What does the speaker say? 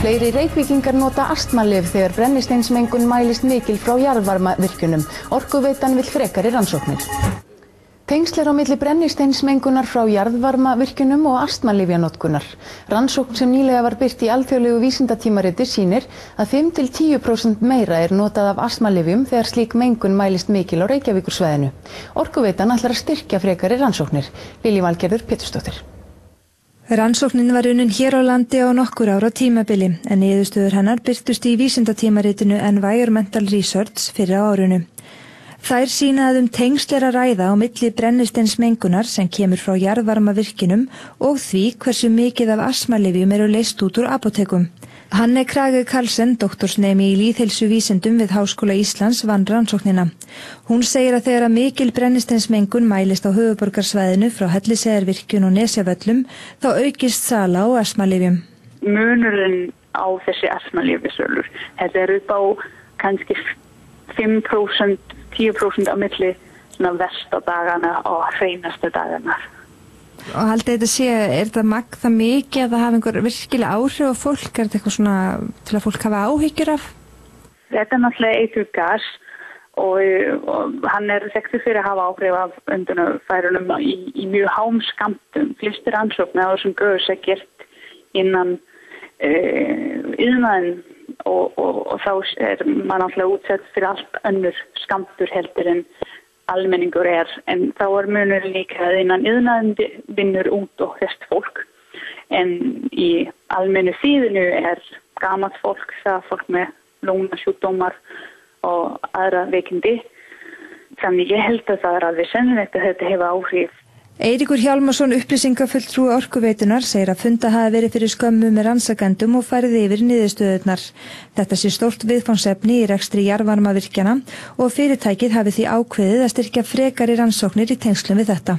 Fleiri Reykvíkingar nota astmalyf þegar brennisteinsmengun mælist mikil frá jarðvarmavirkjunum. Orkuveitan vill frekari rannsóknir. Tengsl á milli brennisteinsmengunar frá jarðvarmavirkjunum og astmalyfjanotkunar. Rannsókn sem nýlega var birt í alþjóðlegu vísindatímariti sýnir að 5–10% meira notað af astmalyfjum þegar slík mengun mælist mikil á Reykjavíkursvæðinu. Orkuveitan ætlar að styrkja frekari rannsóknir. Lilja Valgerður Pétursdóttir. Rannsóknin var unnin hér á landi á nokkur ára tímabili, en niðurstöður hennar birtust í vísindatímaritinu Environmental Research fyrir á árinu. Þær sýna að tengsl að ræða á milli brennisteinsmengunar sem kemur frá jarðvarmavirkjunum og því hversu mikið af astmalyfjum leyst út úr apótekum. Hanne Krage Karlsen, doktorsnemi í lýðheilsuvísindum við Háskóla Íslands, vann rannsóknina. Hún segir að þegar mikil brennisteinsmengun mælist á höfuðborgarsvæðinu frá Hellisheiðarvirkjun og Nesjavöllum, þá aukist sala á astmalyfjum. Munurinn á þessi astmalyfjasölur, þetta upp á kannski 5%, 10% á milli versta dagana og hreinasta dagana. Og haldið þetta sé, þetta magn það mikið að það hafa einhver virkilega áhrif á fólk? Þetta eitthvað svona til að fólk hafa áhyggjur af? Þetta náttúrulega eiturgas og hann þekktur fyrir að hafa áhrif af öndunarfærunum í mjög hám skammtum. Flestir rannsóknir á þessum gös gert innan iðnaðinn og þá maður náttúrulega útsett fyrir allt önnur skammtur heldur en almenningur en þá munur líka að innan iðnaðinn vinnur út og hest fólk. En í almennu þýðinu gamalt fólk, það fólk með lungnasjúkdómar og aðra veikindi. Þannig ég held að það alveg sennilegt að þetta hefur áhrif. Eiríkur Hjálmarsson, upplýsingafulltrúi Orkuveitunar, segir að funda hafi verið fyrir skömmu með rannsakendum og farið yfir niðurstöðurnar. Þetta sé stórt viðfangsefni í rekstri jarðvarmavirkjana og fyrirtækið hafi því ákveðið að styrkja frekari rannsóknir í tengslum við þetta.